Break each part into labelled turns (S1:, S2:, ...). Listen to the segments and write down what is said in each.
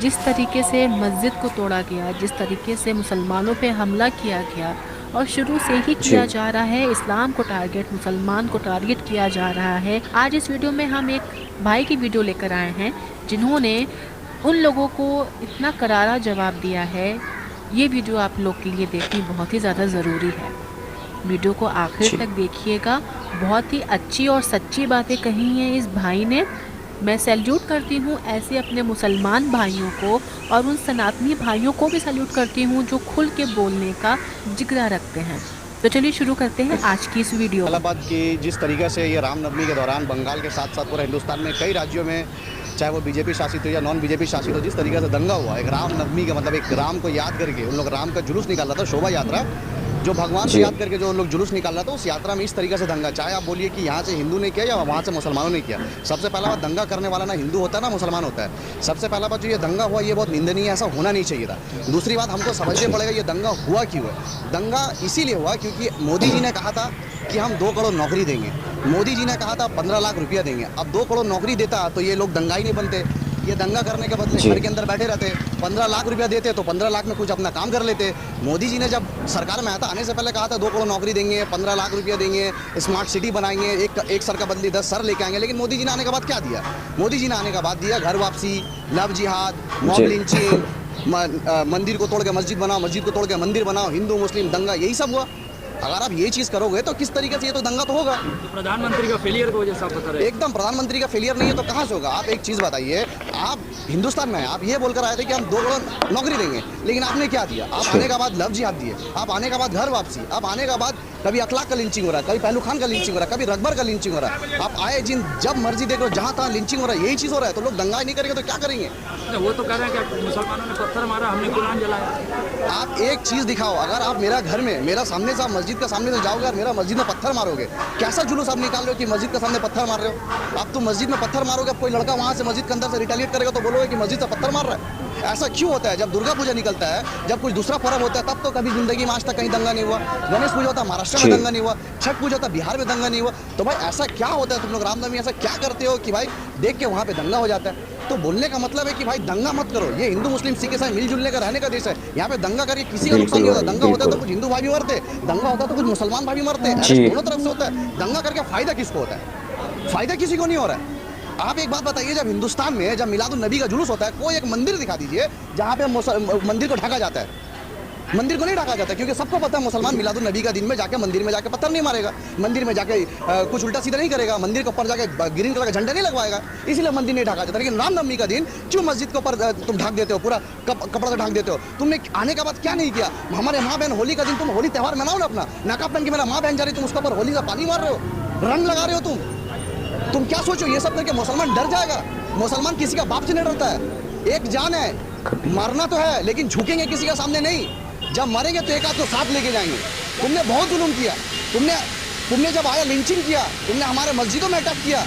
S1: जिस तरीके से मस्जिद को तोड़ा गया, जिस तरीके से मुसलमानों पे हमला किया गया और शुरू से ही किया
S2: जी,
S1: जा रहा है, इस्लाम को टारगेट, मुसलमान को टारगेट किया जा रहा है। आज इस वीडियो में हम एक भाई की वीडियो लेकर आए हैं जिन्होंने उन लोगों को इतना करारा जवाब दिया है। ये वीडियो आप लोग के लिए देखनी बहुत ही ज़्यादा ज़रूरी है। वीडियो को आखिर
S2: जी।
S1: तक देखिएगा। बहुत ही अच्छी और सच्ची बातें कही हैं इस भाई ने। मैं सैल्यूट करती हूँ ऐसे अपने मुसलमान भाइयों को, और उन सनातनी भाइयों को भी सैल्यूट करती हूँ जो खुल के बोलने का जिगरा रखते हैं। तो चलिए शुरू करते हैं आज की इस वीडियो को।
S3: बात कि जिस तरीके से ये रामनवमी के दौरान बंगाल के साथ साथ पूरे हिंदुस्तान में कई राज्यों में, चाहे वो बीजेपी शासित हो या नॉन बीजेपी शासित हो, जिस तरीके से दंगा हुआ, एक रामनवमी का मतलब एक राम को याद करके उन लोग राम का जुलूस निकाल रहा था, शोभा यात्रा जो भगवान को
S2: जी।
S3: याद करके जो लोग जुलूस निकाल रहा था, उस यात्रा में इस तरीके से दंगा, चाहे आप बोलिए कि यहाँ से हिंदू ने किया या वहाँ से मुसलमानों ने किया। सबसे पहला बात, दंगा करने वाला ना हिंदू होता है ना मुसलमान होता है। सबसे पहला बात जो ये दंगा हुआ ये बहुत निंदनीय है, ऐसा होना नहीं चाहिए था। दूसरी बात, हमको समझना पड़ेगा ये दंगा हुआ क्यों है। दंगा इसीलिए हुआ क्योंकि मोदी जी ने कहा था कि हम 2 करोड़ नौकरी देंगे। मोदी जी ने कहा था 15 लाख रुपया देंगे। अब 2 करोड़ नौकरी देता तो ये लोग दंगा ही नहीं बनते। ये दंगा करने के बदले
S2: जी।
S3: घर के अंदर बैठे रहते। 15 लाख रुपया देते तो 15 लाख में कुछ अपना काम कर लेते। मोदी जी ने जब सरकार में आया था, आने से पहले कहा था 2 करोड़ नौकरी देंगे, 15 लाख रुपया देंगे, स्मार्ट सिटी बनाएंगे, एक सर का बदले 10 सर लेके आएंगे। लेकिन मोदी जी ने आने के बाद क्या दिया? मोदी जी ने आने के बाद दिया घर वापसी, लव जिहाद, मॉब
S2: जी।
S3: लिंचिंग, मंदिर को तोड़ के मस्जिद बनाओ, मस्जिद को तोड़ के मंदिर बनाओ, हिंदू मुस्लिम दंगा, यही सब हुआ। अगर आप ये चीज़ करोगे तो किस तरीके से ये तो दंगा तो होगा।
S4: तो प्रधानमंत्री का फेलियर की वजह से आप बता रहे हैं।
S3: एकदम प्रधानमंत्री का फेलियर नहीं है तो कहाँ से होगा? आप एक चीज़ बताइए, आप हिंदुस्तान में हैं, आप ये बोलकर आए थे कि हम 2 करोड़ नौकरी देंगे, लेकिन आपने क्या दिया? आप आने के बाद लव जिहाद दिए, आप आने के बाद घर वापसी, आप आने के बाद कभी अखलाक का लिंचिंग हो रहा है, कभी पहलू खान का लिंचिंग हो रहा है, कभी रकबर का लिंचिंग हो रहा है। आप आए जिन जब मर्जी देख लो, जहाँ तहाँ लिंचिंग हो रहा है, यही चीज़ हो रहा है। तो लोग दंगा ही नहीं करेंगे तो क्या करेंगे?
S4: वो तो कह रहे हैं कि मुसलमानों ने पत्थर मारा, हमने कुरान जलाया।
S3: आप एक चीज़ दिखाओ, अगर आप मेरा घर में, मेरा सामने से, आप मस्जिद के सामने से जाओगे और मेरा मस्जिद में पत्थर मारोगे, कैसा जुलूस आप निकाल रहे हो कि मस्जिद के सामने पत्थर मार रहे हो? आप तो मस्जिद में पत्थर मारोगे, अब कोई लड़का वहाँ से मस्जिद के अंदर से रिटेलिएट करेगा तो बोलोगे कि मस्जिद से पत्थर मार रहा है। ऐसा क्यों होता है? जब दुर्गा पूजा निकलता है, जब कुछ दूसरा पर्व होता है, तब तो कभी जिंदगी में आज तक कहीं दंगा नहीं हुआ। गणेश पूजा होता है महाराष्ट्र में,
S2: जी।
S3: दंगा नहीं हुआ। छठ पूजा होता है बिहार में, दंगा नहीं हुआ। तो भाई ऐसा क्या होता है? तुम लोग रामनवमी ऐसा क्या करते हो कि भाई देख के वहाँ पे दंगा हो जाता है? तो बोलने का मतलब है कि भाई दंगा मत करो। ये हिंदू मुस्लिम सिख ईसाई मिलजुलने का रहने का देश है। यहाँ पे दंगा करके किसी का नुकसान नहीं होता। दंगा होता है तो कुछ हिंदू भाई भी मरते, दंगा होता है तो कुछ मुसलमान भाई भी मरते हैं।
S2: जी।
S3: दोनों तरफ से होता है। दंगा करके फायदा किसको होता है? फायदा किसी को नहीं हो रहा है। आप एक बात बताइए, जब हिंदुस्तान में जब मिलादुन नबी का जुलूस होता है, कोई एक मंदिर दिखा दीजिए जहाँ पे मंदिर को ढका जाता है। मंदिर को नहीं ढका जाता क्योंकि सबको पता है मुसलमान मिलादुन नबी का दिन में जाके मंदिर में जाके पत्थर नहीं मारेगा, मंदिर में जाके कुछ उल्टा सीधा नहीं करेगा, मंदिर के ऊपर जाके ग्रीन कलर का झंडा नहीं लगवाएगा, इसलिए मंदिर नहीं ढका जाता। लेकिन रामनवमी का दिन क्यों मस्जिद के ऊपर तुम ढक देते हो, पूरा कपड़ा से ढक देते हो? तुमने आने के बाद क्या नहीं किया? हमारे माँ बहन होली का दिन, तुम होली त्यौहार मनाओ ना अपना। नकाब पहन के मेरा माँ बहन जा रही, तुम उसके ऊपर होली का पानी मार रहे हो, रंग लगा रहे हो। तुम क्या सोचो ये सब करके मुसलमान डर जाएगा? मुसलमान किसी का बाप से नहीं डरता है। एक जान है, मरना तो है लेकिन झुकेंगे किसी के सामने नहीं। जब मरेंगे तो एक आध को साथ लेके जाएंगे। तुमने बहुत जुल्म किया। तुमने जब आया लिंचिंग किया, तुमने हमारे मस्जिदों में अटैक किया।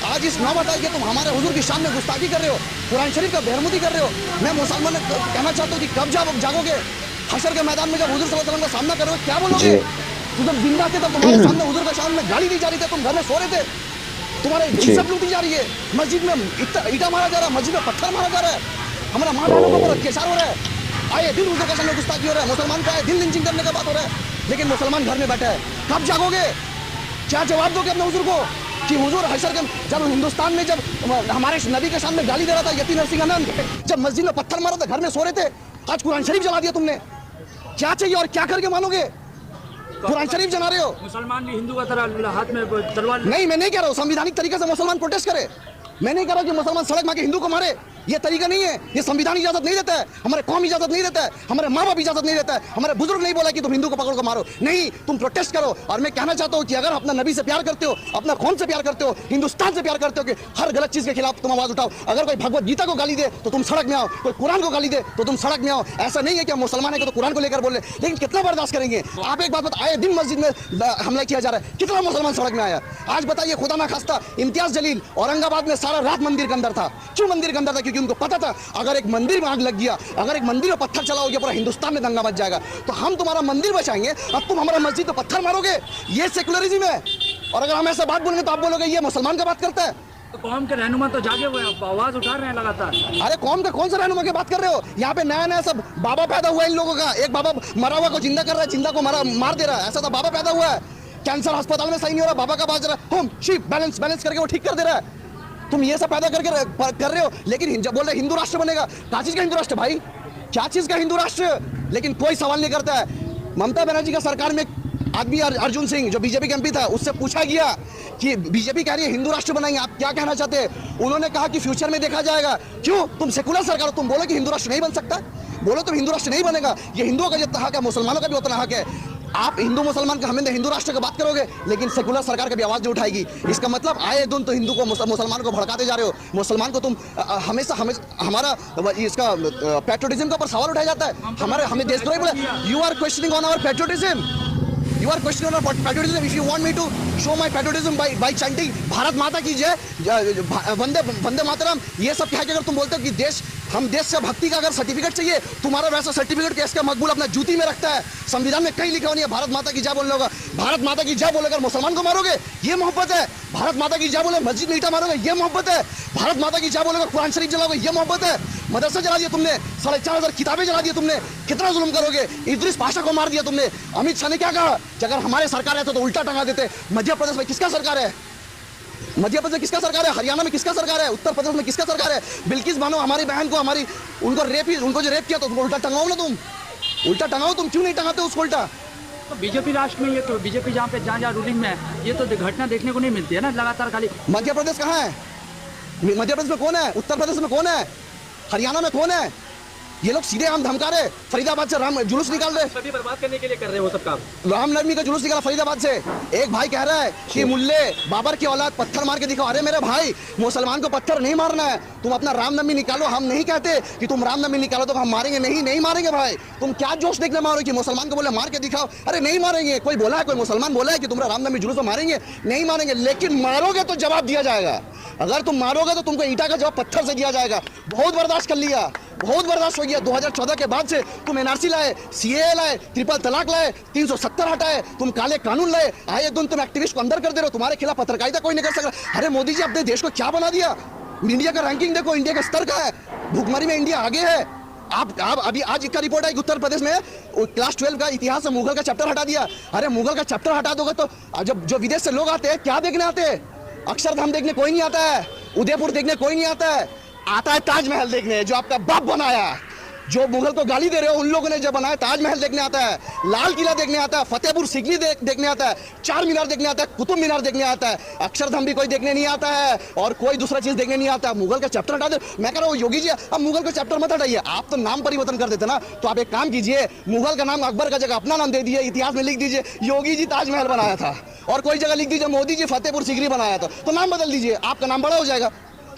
S3: आज इस नौबत आई कि तुम हमारे हुजूर की शान में गुस्ताखी कर रहे हो, कुरान शरीफ का बेरमुदी कर रहे हो। मैं मुसलमान कहना चाहता हूँ कि कब जागोगे? हशर के मैदान में जब हुजूर सल्लल्लाहु अलैहि वसल्लम का सामना करोगे क्या बोलोगे? तुम जब जिंदा थे तब तुम्हारे सामने हुजूर का शान में गाली दी जा रही थी, तुम घर में सो रहे थे, तुम्हारे इज्जत लूटी जा रही है, मस्जिद में ईटा मारा जा रहा है, मस्जिद में पत्थर मारा जा रहा है, हमारा माँ बहनों के ऊपर अत्याचार हो रहा है, आए दिन हुजूर के सामने गुस्ताखी हो रहा है, मुसलमान का आए दिन लिंचिंग करने का बात हो रहा है। लेकिन मुसलमान घर में बैठा है। कब जागोगे? क्या जवाब दोगे अपने हुजूर को कि हुजूर हशर के, जब हिंदुस्तान में जब हमारे नबी के सामने गाली दे रहा था यती नरसिंह आनंद, जब मस्जिद में पत्थर मारा था, घर में सो रहे थे, आज कुरान शरीफ जला दिया तुमने। क्या चाहिए और क्या करके मानोगे? कुरान शरीफ जला रहे हो।
S4: मुसलमान भी हिंदू का तरह हाथ में तलवार
S3: नहीं, मैं नहीं कह रहा हूँ संविधानिक तरीके से मुसलमान प्रोटेस्ट करे। मैं नहीं कह रहा कि मुसलमान सड़क में आके हिंदू को मारे, ये तरीका नहीं है। ये संविधान इजाजत नहीं देता है, हमारे कौम इजाजत नहीं देता है, हमारे माँ बाप इजाजत नहीं देता है, हमारे बुजुर्ग नहीं बोला कि तुम हिंदू को पकड़ को मारो। नहीं, तुम प्रोटेस्ट करो। और मैं कहना चाहता हूँ कि अगर अपना नबी से प्यार करते हो, अपना कौम से प्यार करते हो, हिंदुस्तान से प्यार करते हो, कि हर गलत चीज के खिलाफ तुम आवाज उठाओ। अगर कोई भगवत गीता को गाली दे तो तुम सड़क में आओ, कोई कुरान को गाली दे तो तुम सड़क में आओ। ऐसा नहीं है कि हम मुसलमान है तो कुरान को लेकर बोले, लेकिन कितना बर्दाश्त करेंगे? आप एक बात बताइए, आए दिन मस्जिद में हमला किया जा रहा है, कितना मुसलमान सड़क में आया? आज बताइए, खुदा ना खास्ता इम्तियाज जलील औरंगाबाद में सारा रात मंदिर के अंदर था। क्यों मंदिर के अंदर था? क्योंकि उनको पता था अगर एक मंदिर में आग लग गया, अगर एक मंदिर में पत्थर चला हो गया, पूरा हिंदुस्तान में दंगा मच जाएगा। तो हम तुम्हारा मंदिर बचाएंगे, अब तुम हमारा मस्जिद पे पत्थर मारोगे? ये सेकुलरिज्म है। और अगर हम ऐसा बात बोलेंगे तो आप बोलोगे ये मुसलमान का बात करता है।
S4: तो कौम के रहनुमा तो जागे हुए हैं, आवाज उठा रहे हैं लगातार।
S3: अरे कौम का कौन सा रहनुमा की बात कर रहे हो? यहाँ पे नया नया सब बाबा पैदा हुआ है इन लोगों का। एक बाबा मरा हुआ को जिंदा कर रहा है, जिंदा को मार दे रहा है, ऐसा तो बाबा पैदा हुआ है। कैंसर अस्पताल में सही नहीं हो रहा, बाबा का बात रहा होम शिप बैलेंस करके वो ठीक कर दे रहा है। तुम ये सब पैदा करके कर रहे हो, लेकिन जब बोल रहे हिंदू राष्ट्र बनेगा, क्या चीज का हिंदू राष्ट्र भाई? क्या चीज का हिंदू राष्ट्र? लेकिन कोई सवाल नहीं करता है। ममता बनर्जी का सरकार में आदमी अर्जुन सिंह जो बीजेपी के एमपी था, उससे पूछा गया कि बीजेपी कह रही है हिंदू राष्ट्र बनाएंगे, आप क्या कहना चाहते हैं? उन्होंने कहा कि फ्यूचर में देखा जाएगा। क्यों? तुम सेकुलर सरकार हो, तुम बोलो कि हिंदू राष्ट्र नहीं बन सकता, बोलो तो हिंदू राष्ट्र नहीं बनेगा। ये हिंदुओं का जितना हक है मुसलमानों का भी उतना हक है। आप हिंदू मुसलमान का हमें हिंदू राष्ट्र की बात करोगे, लेकिन सेकुलर सरकार कभी आवाज नहीं उठाएगी। इसका मतलब आए दिन तो हिंदू को मुसलमान को भड़काते जा रहे हो। मुसलमान को तुम हमेशा हमारा इसका पैट्रियोटिज्म का ऊपर सवाल उठाया जाता है। हमें देशद्रोही बोले। You are questioning on our patriotism. You are questioning our patriotism. If you want me to show my patriotism by chanting Bharat माता की जय, वंदे मातरम, ये सब कह के अगर तुम बोलते हो कि हम देश से भक्ति का अगर सर्टिफिकेट चाहिए, तुम्हारा वैसा सर्टिफिकेट केस का मकबूल अपना जूती में रखता है। संविधान में कहीं लिखा नहीं है भारत माता की जय बोलने होगा। भारत माता की जय बोलेकर मुसलमान को मारोगे, ये मोहब्बत है? भारत माता की जय बोले मस्जिद में ईंटा मारोगे, ये मोहब्बत है? भारत माता की जय बोलेकर कुरान शरीफ जलाओगे, ये मोहब्बत है? मदरसा जला दिया तुमने, 4,500 किताबें जला दी तुमने, कितना जुल्म करोगे? इद्रिस पाशा को मार दिया तुमने। अमित शाह ने क्या कहा कि अगर हमारे सरकार है तो उल्टा टंगा देते। मध्य प्रदेश में किसका सरकार है? मध्य प्रदेश में किसका सरकार है? हरियाणा में किसका सरकार है? उत्तर प्रदेश में किसका सरकार है? बिल्किस बानो हमारी बहन को उनको जो रेप किया तो उल्टा टंगाओ ना तुम, उल्टा टंगाओ तुम। क्यों नहीं टंगाते उसको उल्टा?
S4: तो बीजेपी राष्ट्र में ये तो बीजेपी जहाँ रूलिंग में है, ये तो घटना देखने को नहीं मिलती है ना लगातार। खाली
S3: मध्य प्रदेश कहाँ है? मध्य प्रदेश में कौन है? उत्तर प्रदेश में कौन है? हरियाणा में कौन है? ये लोग सीधे हम धमका रहे। फरीदाबाद से राम जुलूस निकाल रहे,
S4: सभी बर्बाद करने के लिए कर रहे हैं वो सब काम।
S3: रामनवमी का जुलूस निकाला फरीदाबाद से। एक भाई कह रहा है कि मुल्ले बाबर की औलाद पत्थर मार के दिखाओ। अरे मेरे भाई, मुसलमान को पत्थर नहीं मारना है। तुम अपना रामनवमी निकालो। हम नहीं कहते कि तुम रामनवमी निकालो तो हम मारेंगे, नहीं मारेंगे भाई। तुम क्या जोश देखने मारो कि मुसलमान को बोले मार के दिखाओ? अरे नहीं मारेंगे। कोई बोला है, कोई मुसलमान बोला है कि तुम्हारा रामनवमी जुलूस मारेंगे? नहीं मारेंगे। लेकिन मारोगे तो जवाब दिया जाएगा। अगर तुम मारोगे तो तुमको ईंटा का जवाब पत्थर से दिया जाएगा। बहुत बर्दाश्त कर लिया, बहुत बर्दाश्त हो गया। 2014 के बाद से तुम एनआरसी लाए, सीएए लाए, ट्रिपल तलाक लाए, 370 हटाए, तुम काले कानून लाए, आए दिन तुम एक्टिविस्ट को अंदर कर दे रहे हो। तुम्हारे खिलाफ पत्रकारिता कोई नहीं कर सकता। अरे मोदी जी, अपने देश को क्या बना दिया? इंडिया का रैंकिंग देखो, इंडिया का स्तर का है, भुखमरी में इंडिया आगे है। आप अभी आज का रिपोर्ट है कि उत्तर प्रदेश में क्लास 12 का इतिहास से मुगल का चैप्टर हटा दिया। अरे मुगल का चैप्टर हटा दोगे तो जब जो विदेश से लोग आते हैं क्या देखने आते हैं? अक्षरधाम देखने कोई नहीं आता है, उदयपुर देखने कोई नहीं आता है, आता है ताजमहल देखने, जो आपका बाप बनाया। जो मुगल को गाली दे रहे हो उन लोगों ने जब बनाया, ताजमहल देखने आता है, लाल किला देखने आता है, फतेहपुर सीकरी देखने आता है, चार मीनार देखने आता है, कुतुब मीनार देखने आता है। अक्षरधाम भी कोई देखने नहीं आता है और कोई दूसरा चीज देखने नहीं आता। मुगल का चैप्टर हटा दे। मैं कह रहा हूँ योगी जी, अब मुगल का चैप्टर मत हटाइए। आप तो नाम परिवर्तन कर देते ना, तो आप एक काम कीजिए, मुगल का नाम अकबर का जगह अपना नाम दे दीजिए, इतिहास में लिख दीजिए योगी जी ताजमहल बनाया था, और कोई जगह लिख दीजिए मोदी जी फतेहपुर सीकरी बनाया था। तो नाम बदल दीजिए, आपका नाम बड़ा हो जाएगा।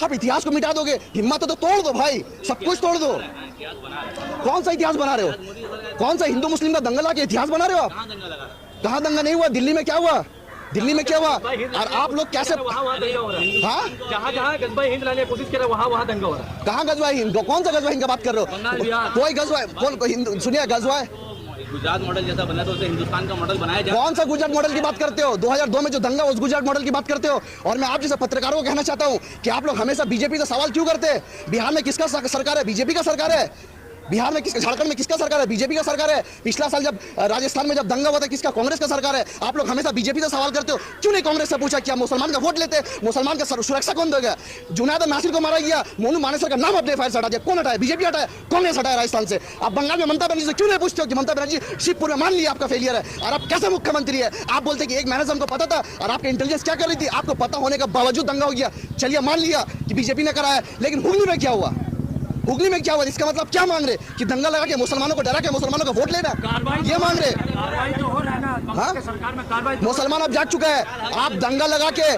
S3: आप इतिहास को मिटा दोगे? हिम्मत तो तोड़ दो भाई, सब कुछ तोड़ दो। कौन सा इतिहास बना रहे हो? कौन सा हिंदू मुस्लिम का दंगल आके इतिहास बना रहे हो आप? कहाँ दंगा नहीं हुआ? दिल्ली में क्या हुआ? दिल्ली में क्या हुआ? और आप लोग कैसे हाँ
S4: जहाँ गजबा हिंद लाने की कोशिश कर रहे वहाँ दंगा हो रहा है।
S3: कहाँ गजवा हिंद? कौन सा गजवा हिंद का बात कर रहे हो? कोई गजवा कौन? सुनिए, गजवा
S2: गुजरात मॉडल जैसा बना तो उसे हिंदुस्तान का मॉडल बनाया जाए।
S3: कौन सा गुजरात मॉडल की बात करते हो? 2002 में जो दंगा उस गुजरात मॉडल की बात करते हो। और मैं आप जैसे पत्रकारों को कहना चाहता हूं कि आप लोग हमेशा बीजेपी से सवाल क्यों करते हैं? बिहार में किसका सरकार है? बीजेपी का सरकार है। बिहार में किसका, झारखंड में किसका सरकार है? बीजेपी का सरकार है। पिछला साल जब राजस्थान में जब दंगा हुआ था किसका? कांग्रेस का सरकार है। आप लोग हमेशा बीजेपी से सवाल करते हो, क्यों नहीं कांग्रेस से पूछा क्या मुसलमान का वोट लेते? मुसलमान का सुरक्षा कौन देगा? जुनैद नासिर को मारा गया, मोनू मानेसर का नाम अपने एफआईआर से हटा दिया। कौन हटाया? बीजेपी हटाया, कांग्रेस हटाया राजस्थान से। आप बंगाल में ममता बनर्जी से क्यों नहीं पूछते हो कि ममता बनर्जी शिवपुर में मान लिया आपका फेलियर है और आप कैसे मुख्यमंत्री है? आप बोलते कि एक मैनेजर हमको पता था और आपकी इंटेलिजेंस क्या कर रही थी? आपको पता होने के बावजूद दंगा हो गया, चलिए मान लिया कि बीजेपी ने कराया, लेकिन हुगली में क्या हुआ? हुगली में क्या हुआ? इसका मतलब क्या मांग रहे? कि दंगा लगा के मुसलमानों को डरा के मुसलमानों को वोट लेना, ये मांग रहे? मुसलमान अब जाग चुका है। आप दंगा लगा के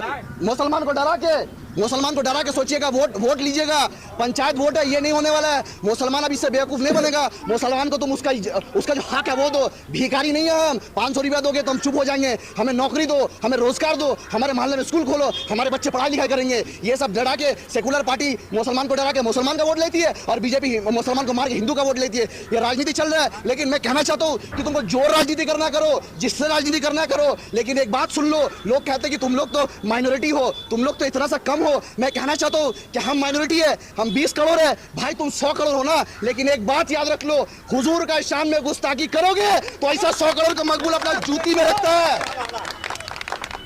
S3: मुसलमान को डरा के सोचिएगा वोट लीजिएगा। पंचायत वोट है, ये नहीं होने वाला है। मुसलमान अब इससे बेवकूफ नहीं बनेगा। मुसलमान को तुम उसका जो हक है वो दो। भिखारी नहीं है हम। 500 रुपया दोगे तो हम चुप हो जाएंगे। हमें नौकरी दो, हमें रोजगार दो, हमारे मोहल्ले में स्कूल खोलो, हमारे बच्चे पढ़ाई लिखाई करेंगे। ये सब डरा के सेकुलर पार्टी मुसलमान को डरा के मुसलमान का वोट लेती है और बीजेपी मुसलमान को मार के हिंदू का वोट लेती है। ये राजनीति चल रहा है। लेकिन मैं कहना चाहता हूँ कि तुमको जो राजनीति करना करो, जिससे राजनीति करना करो, लेकिन एक बात सुन लो, लोग कहते हैं कि तुम लोग तो माइनॉरिटी हो, तुम लोग तो इतना सा कम कम हो। मैं कहना चाहता हूँ कि हम माइनॉरिटी है, हम 20 करोड़ है, भाई तुम 100 करोड़ हो ना, लेकिन एक बात याद रख लो, हुजूर का शान में गुस्ताखी करोगे तो ऐसा 100 करोड़ का मकबूल अपना जूती में रखता है।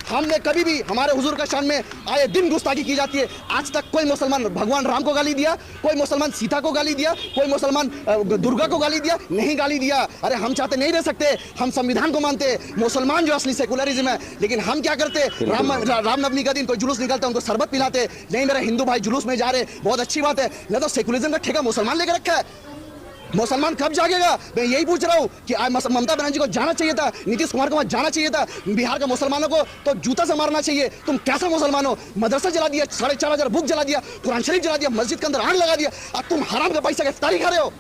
S3: हमने कभी भी हमारे हुजूर का शान में आए दिन गुस्ताखी की जाती है। आज तक कोई मुसलमान भगवान राम को गाली दिया, कोई मुसलमान सीता को गाली दिया, कोई मुसलमान दुर्गा को गाली दिया? नहीं गाली दिया। अरे हम चाहते नहीं रह सकते, हम संविधान को मानते, मुसलमान जो असली सेकुलरिज्म है, लेकिन हम क्या करते, रामनवमी का दिन कोई जुलूस निकलता है, उनको शरबत पिलाते, नहीं मेरे हिंदू भाई जुलूस में जा रहे, बहुत अच्छी बात है, नहीं तो सेकुलरिज्म का ठेका मुसलमान लेकर रखा है। मुसलमान कब जागेगा? मैं यही पूछ रहा हूँ कि ममता बनर्जी को जाना चाहिए था, नीतीश कुमार को वहां जाना चाहिए था, बिहार के मुसलमानों को तो जूता से मारना चाहिए। तुम कैसा मुसलमान हो? मदरसा जला दिया, 4,500 बुक जला दिया, कुरान शरीफ जला दिया, मस्जिद के अंदर आग लगा दिया, अब तुम हराम का पैसा का इफ्तारी खा रहे हो।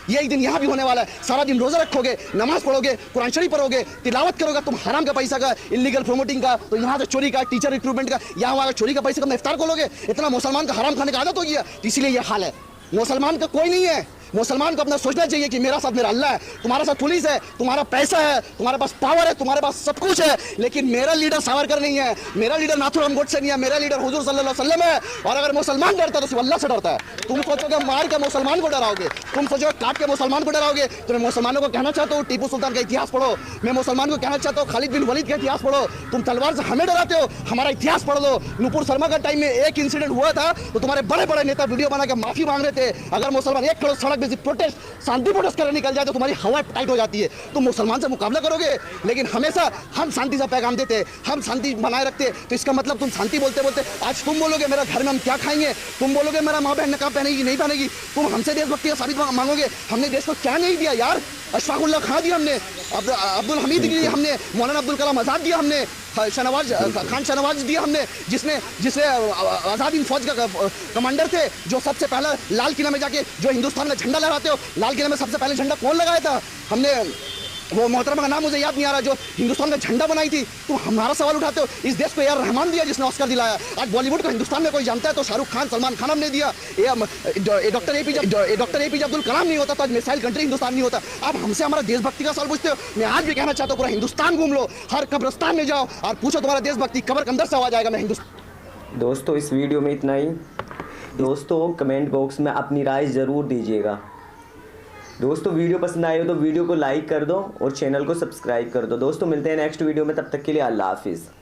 S3: ये एक दिन यहाँ भी होने वाला है, सारा दिन रोजा रखोगे, नमाज पढ़ोगे, कुरान शरीफ पढ़ोगे, तिलावत करोगे, तुम हराम का पैसा का, इलीगल प्रमोटिंग का, तो यहाँ से चोरी का, टीचर रिक्रूटमेंट का, यहाँ वहाँ चोरी का पैसा का इफ्तार खोलोगे। इतना मुसलमान का हराम खाने का आदत हो गया, इसीलिए ये हाल है। मुसलमान का कोई नहीं है। मुसलमान को अपना सोचना चाहिए कि मेरा साथ मेरा अल्लाह है, तुम्हारा साथ पुलिस है, तुम्हारा पैसा है, तुम्हारे पास पावर है, तुम्हारे पास सब कुछ है, लेकिन मेरा लीडर सावरकर नहीं है, मेरा लीडर नाथुराम गोडसे नहीं है, मेरा लीडर हुजूर सल्लल्लाहु अलैहि वसल्लम है। और अगर मुसलमान डरता है तो सिर्फ अल्लाह से डरता है। तुम सोचोगे मार के मुसलमान को डराओगे, तुम सोचोगे काट के मुसलमान को डराओगे। तो मैं मुसलमानों को कहना चाहता हूँ टीपू सुल्तान का इतिहास पढ़ो, मैं मुसलमान को कहना चाहता हूँ खालिद बिन वलीद का इतिहास पढ़ो। तुम तलवार से हमें डराते हो, हमारा इतिहास पढ़ लो। नुपुर शर्मा का टाइम में एक इंसिडेंट हुआ था तो तुम्हारे बड़े बड़े नेता वीडियो बना के माफी मांग रहे थे। अगर मुसलमान 1 करोड़ सड़क पे प्रोटेस्ट, शांति प्रोटेस्ट करने निकल जाए तो तुम्हारी हवा टाइट हो जाती है, तुम मुसलमान से मुकाबला करोगे। लेकिन हमेशा हम शांति से पैगाम देते, हम शांति बनाए रखते, तो इसका मतलब तुम शांति बोलते बोलते आज तुम बोलोगे मेरा घर में हम क्या खाएंगे, तुम बोलोगे मेरा माँ बहन नकाब पहनेगी नहीं पहनेगी, तुम हमसे देशभक्ति का साबित मांगोगे। हमने देश को क्या नहीं दिया यार? अशफाकुल्लाह खां दिया हमने, अब्दुल हमीद दिया हमने, मौलाना अब्दुल कलाम आज़ाद दिया हमने, खान शहनवाज दिया हमने, जिसने आज़ाद हिंद फौज का कमांडर थे, जो सबसे पहला लाल किला में जाके जो हिंदुस्तान का झंडा लहराते हो, लाल किला में सबसे पहले झंडा कौन लगाया था? हमने, वो मोहतरमा का नाम मुझे याद नहीं आ रहा, जो हिंदुस्तान का झंडा बनाई थी। तुम हमारा सवाल उठाते हो। इस देश को यार रहमान दिया जिसने ऑस्कर दिलाया। आज बॉलीवुड को हिंदुस्तान में कोई जानता है तो शाहरुख खान, सलमान खान हमने दिया। डॉक्टर एपीजे अब्दुल कलाम नहीं होता तो आज मिसाइल कंट्री हिंदुस्तान नहीं होता। आप हमसे हमारा देशभक्ति का सवाल पूछते हो। मैं आज भी कहना चाहता हूँ पूरा हिंदुस्तान घूम लो, हर कब्रिस्तान में जाओ और पूछो तुम्हारा देशभक्ति कब्र के अंदर से आवाज आएगा मैं हिंदुस्तान।
S5: दोस्तों इस वीडियो में इतना ही। दोस्तों कमेंट बॉक्स में अपनी राय ज़रूर दीजिएगा। दोस्तों वीडियो पसंद आए हो तो वीडियो को लाइक कर दो और चैनल को सब्सक्राइब कर दो। दोस्तों मिलते हैं नेक्स्ट वीडियो में, तब तक के लिए अल्लाह हाफिज़।